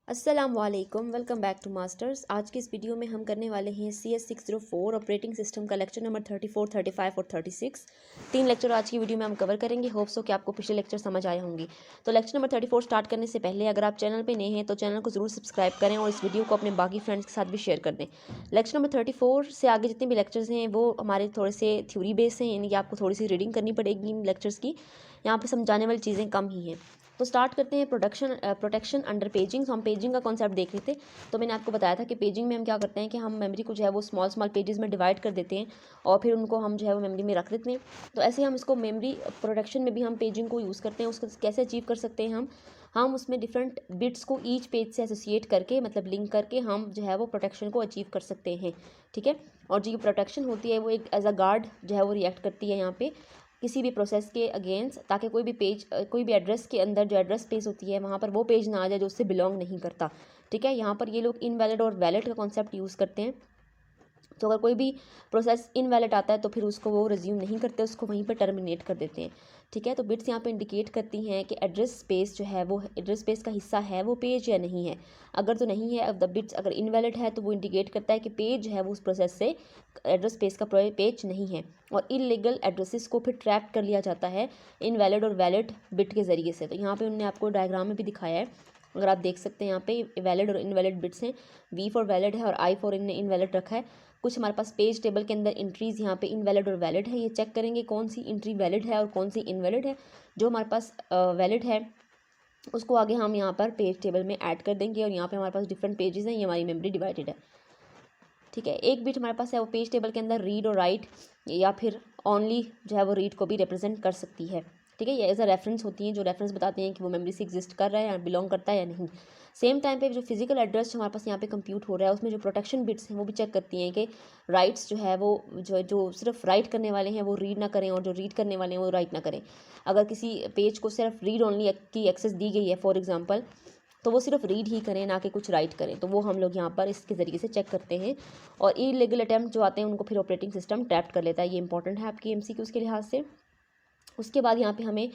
अस्सलामुअलैकुम, welcome back to masters. आज की इस वीडियो में हम करने वाले हैं CS604 ऑपरेटिंग सिस्टम का लेक्चर नंबर 34, 35 और 36। 3 लेक्चर आज की वीडियो में हम कवर करेंगे। होप सो कि आपको पिछले लेक्चर समझ आए होंगे। तो लेक्चर नंबर 34 स्टार्ट करने से पहले अगर आप चैनल पर नए हैं तो चैनल को ज़रूर सब्सक्राइब करें और इस वीडियो को अपने बाकी फ्रेंड्स के साथ भी शेयर कर दें। लेक्चर नंबर 34 से आगे जितने भी लेक्चर्स हैं वो हमारे थोड़े से थ्योरी बेस हैं, यानी कि आपको थोड़ी सी रीडिंग करनी पड़ेगी इन लेक्चर्स की। यहाँ पर समझाने वाली चीज़ें कम ही हैं। तो स्टार्ट करते हैं प्रोटेक्शन अंडर पेजिंग। तो हम पेजिंग का कॉन्सेप्ट देख रहे थे। तो मैंने आपको बताया था कि पेजिंग में हम क्या करते हैं कि हम मेमोरी को जो है वो स्मॉल पेजेस में डिवाइड कर देते हैं और फिर उनको हम जो है वो मेमोरी में रख देते हैं। तो ऐसे हम इसको मेमोरी प्रोटेक्शन में भी हम पेजिंग को यूज़ करते हैं। उसको कैसे अचीव कर सकते हैं हम उसमें डिफरेंट बिट्स को ईच पेज से एसोसिएट करके, मतलब लिंक करके, हम जो है वो प्रोटेक्शन को अचीव कर सकते हैं। ठीक है। और जो प्रोटेक्शन होती है वो एक एज अ गार्ड जो है वो रिएक्ट करती है यहाँ पे किसी भी प्रोसेस के अगेंस्ट, ताकि कोई भी एड्रेस के अंदर जो एड्रेस स्पेस होती है वहाँ पर वो पेज ना आ जाए जो उससे बिलोंग नहीं करता। ठीक है। यहाँ पर ये लोग इनवैलिड और वैलिड का कॉन्सेप्ट यूज़ करते हैं। तो अगर कोई भी प्रोसेस इनवैलिड आता है तो फिर उसको वो रिज्यूम नहीं करते, उसको वहीं पर टर्मिनेट कर देते हैं। ठीक है। तो बिट्स यहाँ पे इंडिकेट करती हैं कि एड्रेस स्पेस जो है वो एड्रेस स्पेस का हिस्सा है वो पेज या नहीं है। अगर तो नहीं है, अब द बिट्स अगर इनवैलिड है तो वो इंडिकेट करता है कि पेज है वो उस प्रोसेस से एड्रेस स्पेस का पेज नहीं है। और इलीगल एड्रेसेस को फिर ट्रैप कर लिया जाता है इनवैलिड और वैलिड बिट के ज़रिए से। तो यहाँ पे उन्होंने आपको डायग्राम में भी दिखाया है, अगर आप देख सकते हैं यहाँ पे वैलिड और इनवैलिड बिट्स हैं। V फॉर वैलिड है और I फॉर इनवैलिड रखा है। कुछ हमारे पास पेज टेबल के अंदर एंट्रीज यहाँ पे इनवैलिड और वैलिड है। ये चेक करेंगे कौन सी एंट्री वैलिड है और कौन सी इनवैलिड है। जो हमारे पास वैलिड है उसको आगे हम यहाँ पर पेज टेबल में ऐड कर देंगे और यहाँ पे हमारे पास डिफरेंट पेजेस हैं, ये हमारी मेमोरी डिवाइडेड है। ठीक है। एक बिट हमारे पास है वो पेज टेबल के अंदर रीड और राइट या फिर ओनली जो है वो रीड को भी रिप्रेजेंट कर सकती है। ठीक है। ये एज अ रेफरेंस होती हैं, जो रेफरेंस बताते हैं कि वो मेमोरी से एग्जिस्ट कर रहा है या बिलोंग करता है या नहीं। सेम टाइम पे जो फिजिकल एड्रेस हमारे पास यहाँ पे कंप्यूट हो रहा है उसमें जो प्रोटेक्शन बिट्स हैं वो भी चेक करती हैं कि राइट्स जो है वो जो सिर्फ राइट करने वाले हैं वो रीड ना करें और जो रीड करने वाले हैं वो राइट ना करें। अगर किसी पेज को सिर्फ रीड ओनली की एक्सेस दी गई है फॉर एग्जांपल, तो वो सिर्फ रीड ही करें ना कि कुछ राइट करें। तो वो हम लोग यहाँ पर इसके ज़रिए से चेक करते हैं। और इलीगल अटैम्प्ट जो आते हैं उनको फिर ऑपरेटिंग सिस्टम ट्रैप कर लेता है। ये इंपॉर्टेंट है आपकी MCQs के लिहाज से। उसके बाद यहाँ पे हमें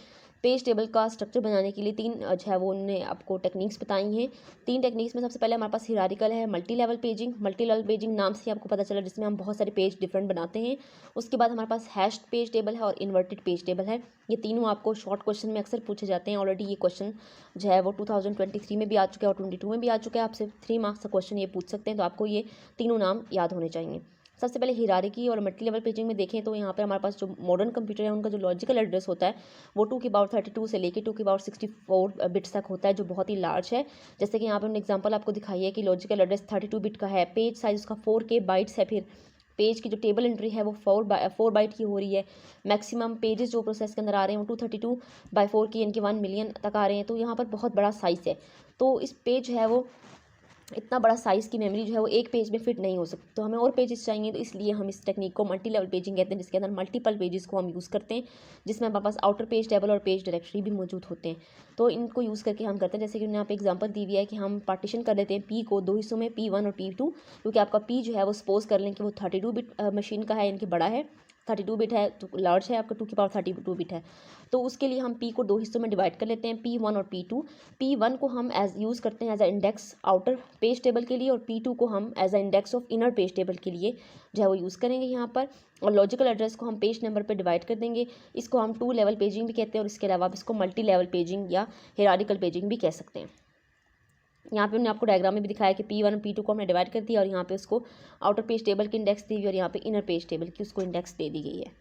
पेज टेबल का स्ट्रक्चर बनाने के लिए 3 जो है वो उन्होंने आपको टेक्निक्स बताई हैं। 3 टेक्निक्स में सबसे पहले हमारे पास हिरारिकल है, मल्टी लेवल पेजिंग नाम से आपको पता चला, जिसमें हम बहुत सारे पेज डिफरेंट बनाते हैं। उसके बाद हमारे पास हैश्ड पेज टेबल है और इन्वर्टेड पेज टेबल है। ये तीनों आपको शॉर्ट क्वेश्चन में अक्सर पूछे जाते हैं। ऑलरेडी ये क्वेश्चन जो है वो 2023 में भी आ चुका है और 22 में भी आ चुका है। आपसे 3 मार्क्स का क्वेश्चन ये पूछ सकते हैं, तो आपको ये तीनों नाम याद होने चाहिए। सबसे पहले हिरारिकी और मल्टी लेवल पेजिंग में देखें तो यहाँ पे हमारे पास जो मॉडर्न कंप्यूटर है उनका जो लॉजिकल एड्रेस होता है वो 2 की पावर 32 से लेके 2 की पावर 64 बिट्स तक होता है, जो बहुत ही लार्ज है। जैसे कि यहाँ पे एग्जांपल आपको दिखाई है कि लॉजिकल एड्रेस 32 बिट का है, पेज साइज उसका 4K बाइट्स है, फिर पेज की जो टेबल एंट्री है वो 4 बाइट की हो रही है। मैक्सिमम पेजेस जो प्रोसेस के अंदर आ रहे हैं वो 232/4 की, यानी कि 1 मिलियन तक आ रहे हैं। तो यहाँ पर बहुत बड़ा साइज़ है। तो इस पेज है वो इतना बड़ा साइज़ की मेमोरी जो है वो एक पेज में फिट नहीं हो सकती, तो हमें और पेजेस चाहिए। तो इसलिए हम इस टेक्निक को मल्टी लेवल पेजिंग कहते हैं, जिसके अंदर मल्टीपल पेजेस को हम यूज़ करते हैं, जिसमें हमारे पास आउटर पेज टेबल और पेज डायरेक्टरी भी मौजूद होते हैं। तो इनको यूज़ करके हम करते हैं। जैसे कि उन्होंने यहाँ पे एग्जांपल दी हुई है कि हम पार्टीशन कर लेते हैं P को 2 हिस्सों में, P1 और P2, क्योंकि आपका P जो है वो सपोज कर लें कि वो 32 बिट मशीन का है, यानी कि बड़ा है, 32 बिट है तो लार्ज है, आपका 2 की पावर 32 बिट है। तो उसके लिए हम P को 2 हिस्सों में डिवाइड कर लेते हैं, P1 और P2। P1 को हम यूज़ करते हैं as a index outer page table के लिए और P2 को हम as a index of inner page table के लिए जो है वो यूज़ करेंगे यहाँ पर। और लॉजिकल एड्रेस को हम पेज नंबर पर डिवाइड कर देंगे। इसको हम 2 लेवल पेजिंग भी कहते हैं और इसके अलावा आप इसको मल्टी लेवल पेजिंग या हिरारिकल पेजिंग भी कह सकते हैं। यहाँ पे उन्होंने आपको डायग्राम में भी दिखाया कि P1 और P2 को हमने डिवाइड कर दिया और यहाँ पे उसको आउटर पेज टेबल की इंडेक्स दी हुई और यहाँ पे इनर पेज टेबल की उसको इंडेक्स दे दी गई है।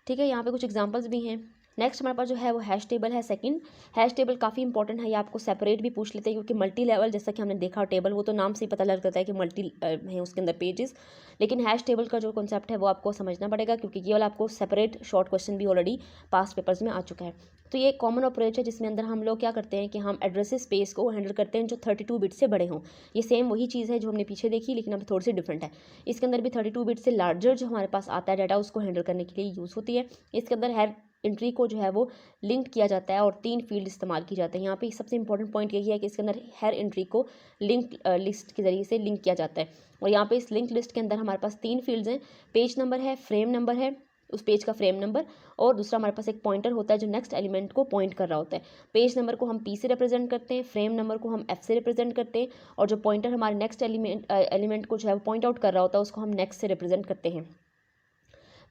ठीक है। यहाँ पे कुछ एग्जांपल्स भी हैं। नेक्स्ट हमारे पास जो है वो हैश टेबल है। सेकंड हैश टेबल काफ़ी इंपॉर्टेंट है, ये आपको सेपरेट भी पूछ लेते हैं, क्योंकि मल्टी लेवल जैसा कि हमने देखा टेबल वो तो नाम से ही पता लग जाता है कि मल्टी है उसके अंदर पेजेस, लेकिन हैश टेबल का जो कॉन्सेप्ट है वो आपको समझना पड़ेगा, क्योंकि ये वाला आपको सेपरेट शॉर्ट क्वेश्चन भी ऑलरेडी पास्ट पेपर्स में आ चुका है। तो ये एक कॉमन अप्रोच है जिसमें अंदर हम लोग क्या करते हैं कि हम एड्रेसेस स्पेस को हैंडल करते हैं जो 32 बिट से बड़े हों। ये सेम वही चीज़ है जो हमने पीछे देखी, लेकिन अब थोड़ी सी डिफरेंट है। इसके अंदर भी 32 बिट से लार्जर जो हमारे पास आता है डाटा उसको हैंडल करने के लिए यूज़ होती है। इसके अंदर हर एंट्री को जो है वो लिंक किया जाता है और 3 फील्ड इस्तेमाल की जाते हैं। यहाँ पे सबसे इंपॉर्टेंट पॉइंट यही है कि इसके अंदर हर एंट्री को लिंक लिस्ट के ज़रिए से लिंक किया जाता है। और यहाँ पे इस लिंक लिस्ट के अंदर हमारे पास 3 फील्ड्स हैं, पेज नंबर है, फ्रेम नंबर है उस पेज का फ्रेम नंबर, और दूसरा हमारे पास एक पॉइंटर होता है जो नेक्स्ट एलिमेंट को पॉइंट कर रहा होता है। पेज नंबर को हम P से रिप्रेजेंट करते हैं, फ्रेम नंबर को हम F से रिप्रेजेंट करते हैं, और जो पॉइंटर हमारे नेक्स्ट एलिमेंट को जो है वो पॉइंट आउट कर रहा होता है उसको हम नेक्स्ट से रिप्रेजेंट करते हैं।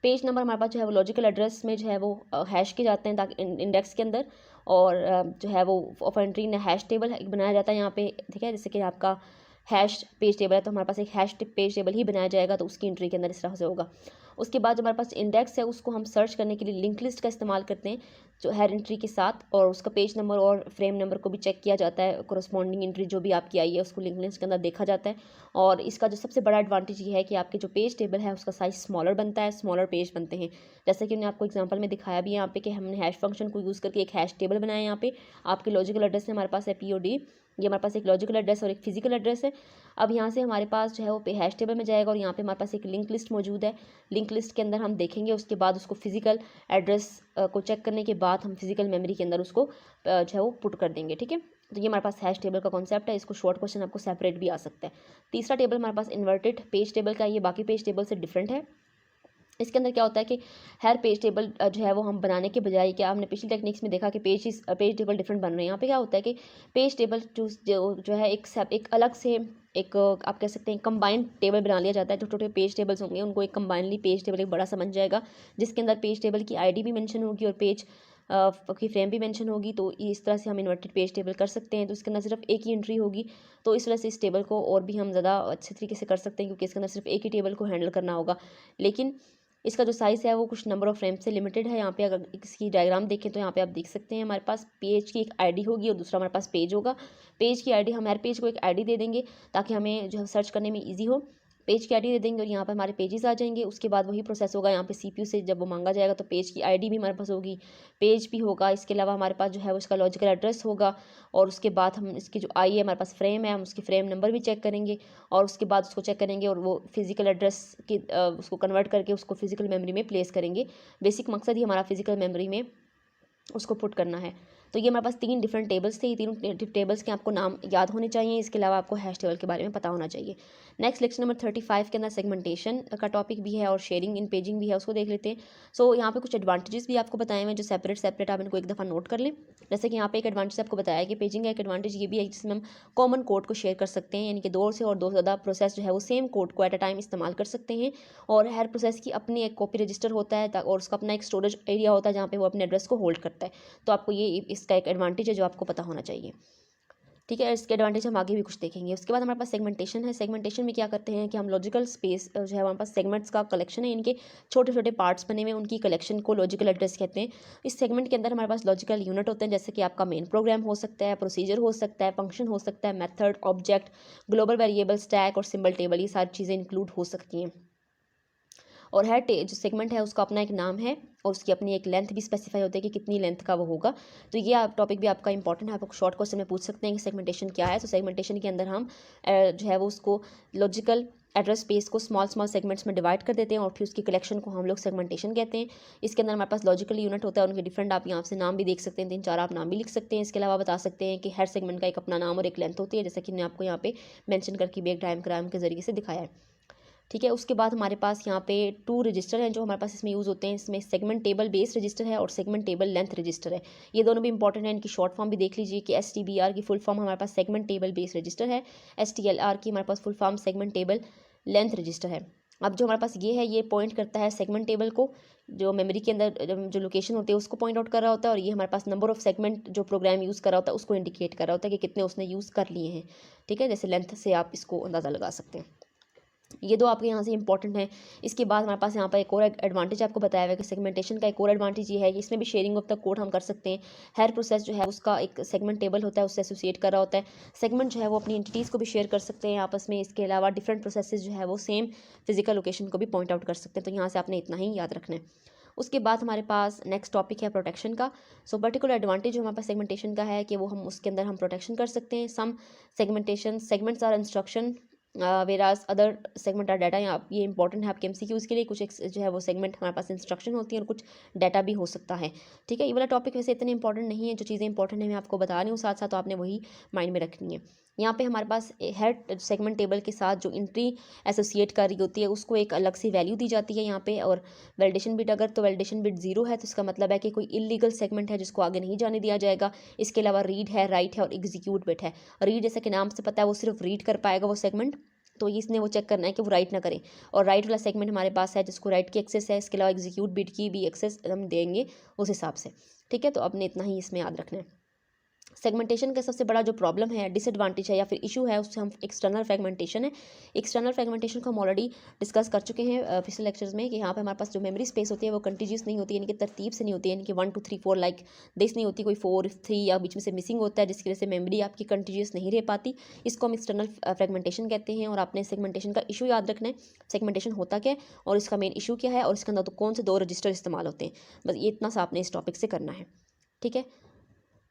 पेज नंबर हमारे पास जो है वो लॉजिकल एड्रेस में जो है वो हैश किए जाते हैं ताकि इंडेक्स के अंदर, और जो है वो ऑफ एंट्री ने हैश टेबल बनाया जाता है यहाँ पे, ठीक है। जैसे कि आपका हैश पेज टेबल है तो हमारे पास एक हैश पेज टेबल ही बनाया जाएगा, तो उसकी एंट्री के अंदर इस तरह से होगा। उसके बाद जो हमारे पास इंडेक्स है उसको हम सर्च करने के लिए लिंक लिस्ट का इस्तेमाल करते हैं जो हर एंट्री के साथ, और उसका पेज नंबर और फ्रेम नंबर को भी चेक किया जाता है, कोरस्पॉन्डिंग एंट्री जो भी आपकी आई है उसको लिंक लिस्ट के अंदर देखा जाता है। और इसका जो सबसे बड़ा एडवांटेज ये है कि आपके जो पेज टेबल है उसका साइज स्मॉलर बनता है, स्मॉलर पेज बनते हैं। जैसे कि मैंने आपको एग्जांपल में दिखाया भी है यहाँ पे कि हमने हैश फंक्शन को यूज़ करके एक हैश टेबल बनाया है। यहाँ पे आपके लॉजिकल एड्रेस हमारे पास है POD, ये हमारे पास एक लॉजिकल एड्रेस और एक फिजिकल एड्रेस है। अब यहाँ से हमारे पास जो है वो हैश टेबल में जाएगा, और यहाँ पे हमारे पास एक लिंक लिस्ट मौजूद है। लिंक लिस्ट के अंदर हम देखेंगे, उसके बाद उसको फिजिकल एड्रेस को चेक करने के बाद हम फिजिकल मेमोरी के अंदर उसको जो है वो पुट कर देंगे, ठीक है। तो ये हमारे पास हैश टेबल का कॉन्सेप्ट है, इसको शॉर्ट क्वेश्चन आपको सेपरेट भी आ सकता है। तीसरा टेबल हमारे पास इन्वर्टेड पेज टेबल का, ये बाकी पेज टेबल से डिफरेंट है। इसके अंदर क्या होता है कि हर पेज टेबल जो है वो हम बनाने के बजाय, क्या हमने पिछली टेक्निक्स में देखा कि पेज टेबल डिफरेंट बन रहे हैं। यहाँ पे क्या होता है कि पेज टेबल जो है एक अलग से एक आप कह सकते हैं कंबाइंड टेबल बना लिया जाता है। जो छोटे पेज टेबल्स होंगे उनको एक कंबाइनली पेज टेबल एक बड़ा सा बन जाएगा, जिसके अंदर पेज टेबल की ID भी मेंशन होगी और पेज की फ्रेम भी मेंशन होगी। तो इस तरह से हम इन्वर्टेड पेज टेबल कर सकते हैं। तो इसके अंदर सिर्फ एक ही एंट्री होगी, तो इस वजह से इस टेबल को और भी हम ज़्यादा अच्छे तरीके से कर सकते हैं, क्योंकि इसके अंदर सिर्फ एक ही टेबल को हैंडल करना होगा। लेकिन इसका जो साइज़ है वो कुछ नंबर ऑफ फ्रेम से लिमिटेड है। यहाँ पे अगर इसकी डायग्राम देखें तो यहाँ पे आप देख सकते हैं हमारे पास पेज की एक ID होगी और दूसरा हमारे पास पेज होगा। पेज की ID, हम हर पेज को एक ID दे देंगे ताकि हमें जो है सर्च करने में ईजी हो। पेज की ID दे देंगे और यहाँ पर हमारे पेजेस आ जाएंगे। उसके बाद वही प्रोसेस होगा यहाँ पे CPU से, जब वो मांगा जाएगा तो पेज की ID भी हमारे पास होगी, पेज भी होगा। इसके अलावा हमारे पास जो है वो इसका लॉजिकल एड्रेस होगा, और उसके बाद हम इसकी जो आई है हमारे पास फ्रेम है, हम उसकी फ्रेम नंबर भी चेक करेंगे, और उसके बाद उसको चेक करेंगे और वो फिजिकल एड्रेस की उसको कन्वर्ट करके उसको फिजिकल मेमोरी में प्लेस करेंगे। बेसिक मकसद ही हमारा फिजिकल मेमोरी में उसको पुट करना है। तो ये हमारे पास 3 डिफरेंट टेबल्स थे। ये तीनों टेबल्स के आपको नाम याद होने चाहिए, इसके अलावा आपको हैश टेबल के बारे में पता होना चाहिए। नेक्स्ट लेक्चर नंबर 35 के अंदर सेगमेंटेशन का टॉपिक भी है और शेयरिंग इन पेजिंग भी है, उसको देख लेते हैं। सो यहाँ पे कुछ एडवांटेजेस भी आपको बताए हुए हैं जो सेपरेट आप इनको एक दफ़ा नोट कर लें। जैसे कि यहाँ पे एक एडवांटेज आपको बताया कि पेजिंग का एक एडवांटेज ये भी है जिसमें हम कॉमन कोड को शेयर कर सकते हैं, यानी कि 2 से और 2 से ज़्यादा प्रोसेस जो है वो सेम कोड को एट अ टाइम इस्तेमाल कर सकते हैं, और हर प्रोसेस की अपनी एक कॉपी रजिस्टर होता है और उसका अपना एक स्टोरेज एरिया होता है जहाँ पे वो अपने एड्रेस को होल्ड करता है। तो आपको ये इसका एक एडवांटेज है जो आपको पता होना चाहिए, ठीक है। इसके एडवांटेज हम आगे भी कुछ देखेंगे। उसके बाद हमारे पास सेगमेंटेशन है। सेगमेंटेशन में क्या करते हैं कि हम लॉजिकल स्पेस जो है हमारे पास सेगमेंट्स का कलेक्शन है, इनके छोटे छोटे पार्ट्स बने हुए हैं, उनकी कलेक्शन को लॉजिकल एड्रेस कहते हैं। इस सेगमेंट के अंदर हमारे पास लॉजिकल यूनिट होते हैं, जैसे कि आपका मेन प्रोग्राम हो सकता है, प्रोसीजर हो सकता है, फंक्शन हो सकता है, method, object, global variable, stack और सिंबल टेबल, ये सारी चीज़ें इंक्लूड हो सकती हैं। और हर जो सेगमेंट है उसका अपना एक नाम है और उसकी अपनी एक लेंथ भी स्पेसिफाई होती है कि कितनी लेंथ का वो होगा। तो ये टॉपिक भी आपका इंपॉर्टेंट है, आप शॉर्ट क्वेश्चन में पूछ सकते हैं कि सेगमेंटेशन क्या है। तो सेगमेंटेशन के अंदर हम जो है वो उसको लॉजिकल एड्रेस स्पेस को स्मॉल सेगमेंट्स में डिवाइड कर देते हैं और फिर उसकी कलेक्शन को हम लोग सेगमेंटेशन कहते हैं। इसके अंदर हमारे पास लॉजिकल यूनिट होता है, उनके डिफरेंट आप यहाँ से नाम भी देख सकते हैं, 3-4 आप नाम भी लिख सकते हैं। इसके अलावा बता सकते हैं कि हर सेगमेंट का एक अपना नाम और एक लेंथ होती है, जैसे कि मैंने आपको यहाँ पे मेंशन करके भी एक डायग्राम के जरिए से दिखाया है, ठीक है। उसके बाद हमारे पास यहाँ पे 2 रजिस्टर हैं जो हमारे पास इसमें यूज़ होते हैं। इसमें सेगमेंट टेबल बेस रजिस्टर है और सेगमेंट टेबल लेंथ रजिस्टर है। ये दोनों भी इंपॉर्टेंट है, इनकी शॉर्ट फॉर्म भी देख लीजिए कि STBR की फुल फॉर्म हमारे पास सेगमेंट टेबल बेस रजिस्टर है, STLR की हमारे पास full form segment table length register है। अब जो हमारे पास ये है ये पॉइंट करता है सेगमेंट टेबल को, जो मेमोरी के अंदर जो लोकेशन होती है उसको पॉइंट आउट कर रहा होता है, और ये हमारे पास नंबर ऑफ सेगमेंट जो प्रोग्राम यूज़ कर रहा होता है उसको इंडिकेट कर रहा होता है कि कितने उसने यूज़ कर लिए हैं, ठीक है। जैसे लेंथ से आप इसको अंदाज़ा लगा सकते हैं। ये दो आपके यहाँ से इंपॉर्टेंट है। इसके बाद हमारे पास यहाँ पर एक और एडवांटेज आपको बताया हुआ है कि सेगमेंटेशन का एक और एडवांटेज ये है कि इसमें भी शेयरिंग ऑफ द कोड हम कर सकते हैं। हर प्रोसेस जो है उसका एक सेगमेंट टेबल होता है, उससे एसोसिएट कर रहा होता है। सेगमेंट जो है वो अपनी एंटिटीज़ को भी शेयर कर सकते हैं आपस में। इसके अलावा डिफरेंट प्रोसेसेस जो है वो सेम फिजिकल लोकेशन को भी पॉइंट आउट कर सकते हैं। तो यहाँ से आपने इतना ही याद रखना है। उसके बाद हमारे पास नेक्स्ट टॉपिक है प्रोटेक्शन का। सो पर्टिकुलर एडवांटेज जो हमारे पास सेगमेंटेशन का है कि वो हम उसके अंदर हम प्रोटेक्शन कर सकते हैं। Some segmentation segments are instruction whereas other segment are data. यहाँ ये इंपॉर्टेंट है आपके MCQs के लिए। कुछ जो है वो सेगमेंट हमारे पास इंस्ट्रक्शन होती है और कुछ डाटा भी हो सकता है, ठीक है। ये वाला टॉपिक वैसे इतने इंपॉर्टेंट नहीं है, जो चीज़ें इंपॉर्टेंट है मैं आपको बता रही हूँ, साथ साथ तो आपने वही माइंड में रखनी है। यहाँ पे हमारे पास हर सेगमेंट टेबल के साथ जो एंट्री एसोसिएट कर रही होती है उसको एक अलग सी वैल्यू दी जाती है यहाँ पे। और वैलिडेशन बिट, अगर तो वैलिडेशन बिट 0 है तो इसका मतलब है कि कोई इलीगल सेगमेंट है जिसको आगे नहीं जाने दिया जाएगा। इसके अलावा रीड है, राइट है और एग्जीक्यूट बिट है। रीड जैसे कि नाम से पता है वो सिर्फ रीड कर पाएगा वो सेगमेंट, तो इसने वो चेक करना है कि वो राइट ना करें। और राइट वाला सेगमेंट हमारे पास है जिसको राइट की एक्सेस है। इसके अलावा एग्जीक्यूट बिट की भी एक्सेस हम देंगे उस हिसाब से, ठीक है। तो अपने इतना ही इसमें याद रखना है। सेगमेंटेशन का सबसे बड़ा जो प्रॉब्लम है, डिसएडवांटेज है या फिर इशू है, उससे हम एक्सटर्नल फ्रेगमेंटेशन है। एक्सटर्नल फ्रेगमेंटेशन को हम ऑलरेडी डिस्कस कर चुके हैं पिछले लेक्चर्स में कि यहाँ पे हमारे पास जो मेमोरी स्पेस होती है वो कंटिन्यूस नहीं होती है, यानी कि तरतीब से नहीं होती है, यानी कि 1 2 3 4 लाइक दिस नहीं होती, कोई 4 3 या बीच में से मिसिंग होता है जिसकी वजह से मेमोरी आपकी कंटिन्यूस नहीं रह पाती। इसको हम एक्सटर्नल फ्रेगमेंटेशन कहते हैं। और आपने सेगमेंटेशन का इशू याद रखना है, सेगमेंटेशन होता क्या है और इसका मेन इशू क्या है और इसके अंदर तो कौन से 2 रजिस्टर इस्तेमाल होते हैं, बस ये इतना सा आपने इस टॉपिक से करना है, ठीक है।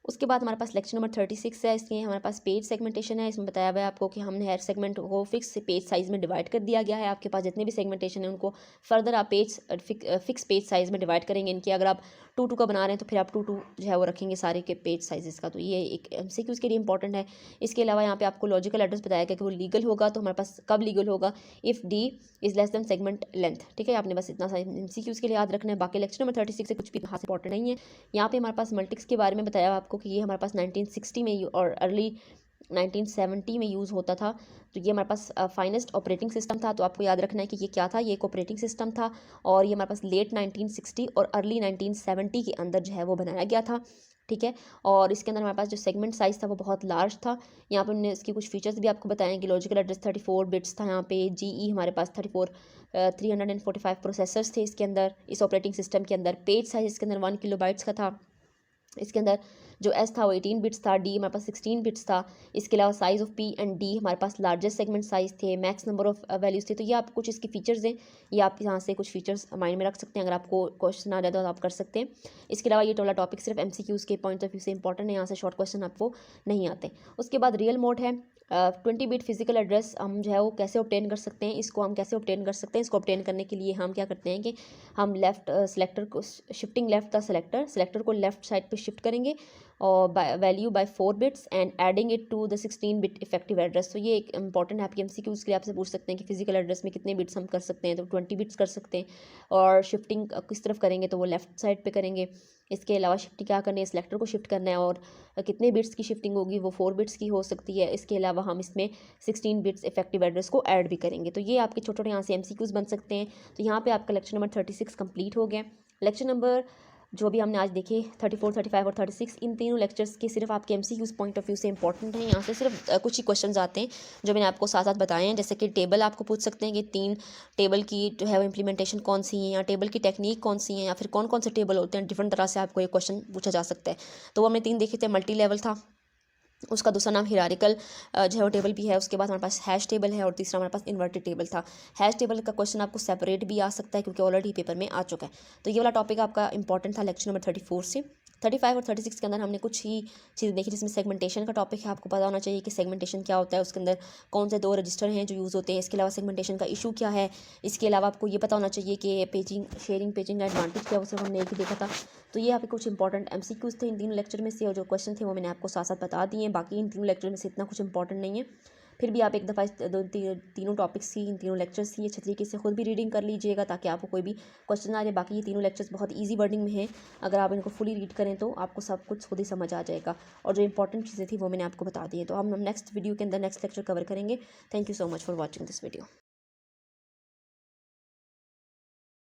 उसके बाद हमारे पास लेक्चर नंबर 36 है। इसमें हमारे पास पेज सेगमेंटेशन है। इसमें बताया हुआ है आपको कि हमने हर सेगमेंट को फिक्स पेज साइज़ में डिवाइड कर दिया गया है। आपके पास जितने भी सेगमेंटेशन है उनको फर्दर आप फिक्स पेज साइज़ में डिवाइड करेंगे इनकी। अगर आप 2 2 का बना रहे हैं तो फिर आप 2 2 जो है वो रखेंगे सारे के पेज साइज़ का। तो ये एक MCQs के लिए इंपॉर्टेंट है। इसके अलावा यहाँ पे आपको लॉजिकल एड्रेस बताया गया कि वो लीगल होगा, तो हमारे पास कब लीगल होगा, if D is less than segment length, ठीक है। आपने बस इतना सा MCQs के लिए याद रखना है। बाकी लेक्चर नंबर 36 से कुछ भी खास इंपॉर्टेंट नहीं है। यहाँ पे हमारे पास मल्टिक्स के बारे में बताया आपको कि ये हमारे पास 1960 में और अर्ली 1970 में यूज़ होता था। तो ये हमारे पास फाइनेस्ट ऑपरेटिंग सिस्टम था। तो आपको याद रखना है कि ये क्या था, ये एक ऑपरेटिंग सिस्टम था और ये हमारे पास लेट 1960 और अर्ली 1970 के अंदर जो है वो बनाया गया था, ठीक है। और इसके अंदर हमारे पास जो सेगमेंट साइज़ था वो बहुत लार्ज था। यहाँ पर उन्होंने इसके कुछ फीचर्स भी आपको बताएं कि लॉजिकल एड्रेस 34 बिट्स था। यहाँ पे GE हमारे पास 345 प्रोसेसर्स थे इसके अंदर, इस ऑपरेटिंग सिस्टम के अंदर। पेज साइज इसके अंदर 1 किलोबाइट्स का था। इसके अंदर जो S था वो 18 बिट्स था, D हमारे पास 16 बिट्स था। इसके अलावा size of P and D हमारे पास लार्जेस्ट सेगमेंट साइज़ थे, मैक्स नंबर ऑफ वैल्यूज़ थे। तो ये आप कुछ इसके फीचर्स हैं, ये आप यहाँ से कुछ फीचर्स माइंड में रख सकते हैं। अगर आपको क्वेश्चन आ जाता है तो आप कर सकते हैं। इसके अलावा ये टोला टॉपिक सिर्फ MCQs के पॉइंट ऑफ व्यू से इंपॉर्टेंट है, यहाँ से शॉर्ट क्वेश्चन आपको नहीं आते। उसके बाद रियल मोड है। 20 बिट फिजिकल एड्रेस हम जो है वो कैसे ऑब्टेन कर सकते हैं, इसको हम कैसे ऑब्टेन कर सकते हैं। इसको ऑब्टेन करने के लिए हम क्या करते हैं कि हम लेफ्ट सेलेक्टर को शिफ्टिंग लेफ्ट द सेलेक्टर को लेफ्ट साइड पे शिफ्ट करेंगे और value by 4 bits and adding it to the 16 bit effective address. तो ये एक इंपॉर्टेंट है आपकी MCQs के लिए, आपसे पूछ सकते हैं कि फिजिकल एड्रेस में कितने बिट्स हम कर सकते हैं, तो 20 बिट्स कर सकते हैं। और शिफ्टिंग किस तरफ करेंगे तो वो लेफ्ट साइड पे करेंगे। इसके अलावा शिफ्टिंग क्या करनी है, सेलेक्टर को शिफ्ट करना है और कितने बिट्स की शिफ्टिंग होगी, वो 4 बिट्स की हो सकती है। इसके अलावा हम इसमें 16 बिट्स इफेक्टिव एड्रेस को ऐड भी करेंगे। तो ये आपके छोटे छोटे यहाँ से MCQs बन सकते हैं। तो यहाँ पे आपका लेक्चर नंबर 36 कंप्लीट हो गया। लेक्चर नंबर जो भी हमने आज देखे 34, 35 और 36, इन तीनों लेक्चर्स के सिर्फ आपके MCQs पॉइंट ऑफ व्यू से इंपॉर्टेंट हैं। यहाँ से सिर्फ कुछ ही क्वेश्चंस आते हैं जो मैंने आपको साथ साथ बताए हैं। जैसे कि टेबल आपको पूछ सकते हैं कि 3 टेबल की जो है वो इंप्लीमेंटेशन कौन सी है, या टेबल की टेक्निक कौन सी है, या फिर कौन कौन से टेबल होते हैं। डिफरेंट तरह से आपको ये क्वेश्चन पूछा जा सकता है। तो वो हमने 3 देखे थे। मल्टी लेवल था, उसका दूसरा नाम हिरारिकल जो है वो टेबल भी है। उसके बाद हमारे पास हैश टेबल है और तीसरा हमारे पास इन्वर्टेड टेबल था। हैश टेबल का क्वेश्चन आपको सेपरेट भी आ सकता है क्योंकि ऑलरेडी पेपर में आ चुका है। तो ये वाला टॉपिक आपका इंपॉर्टेंट था लेक्चर नंबर 34 से। 35 और 36 के अंदर हमने कुछ ही चीज़ें देखी, जिसमें सेगमेंटेशन का टॉपिक है। आपको पता होना चाहिए कि सेगमेंटेशन क्या होता है, उसके अंदर कौन से 2 रजिस्टर हैं जो यूज़ होते हैं। इसके अलावा सेगमेंटेशन का इशू क्या है। इसके अलावा आपको ये पता होना चाहिए कि पेजिंग पेजिंग का एडवांटेज क्या है, उसे हमने एक ही देखा था। तो ये आपके कुछ इंपॉर्टेंट MCQs थे इन तीनों लेक्चर में से, और जो क्वेश्चन थे वो मैंने आपको साथ साथ बता दिए हैं। बाकी इन तीनों लेक्चर में से इतना कुछ इंपॉर्टेंट नहीं है। फिर भी आप एक दफ़ा तीनों टॉपिक्स की, इन तीनों लेक्चर्स की अच्छे तरीके से खुद भी रीडिंग कर लीजिएगा ताकि आपको कोई भी क्वेश्चन आ जाए। बाकी ये तीनों लेक्चर्स बहुत ईजी वर्डिंग में हैं, अगर आप इनको फुली रीड करें तो आपको सब कुछ खुद ही समझ आ जाएगा। और जो इंपॉर्टेंट चीज़ें थी वो मैंने आपको बता दी है। तो हम नेक्स्ट वीडियो के अंदर नेक्स्ट लेक्चर कवर करेंगे। Thank you so much for watching this video.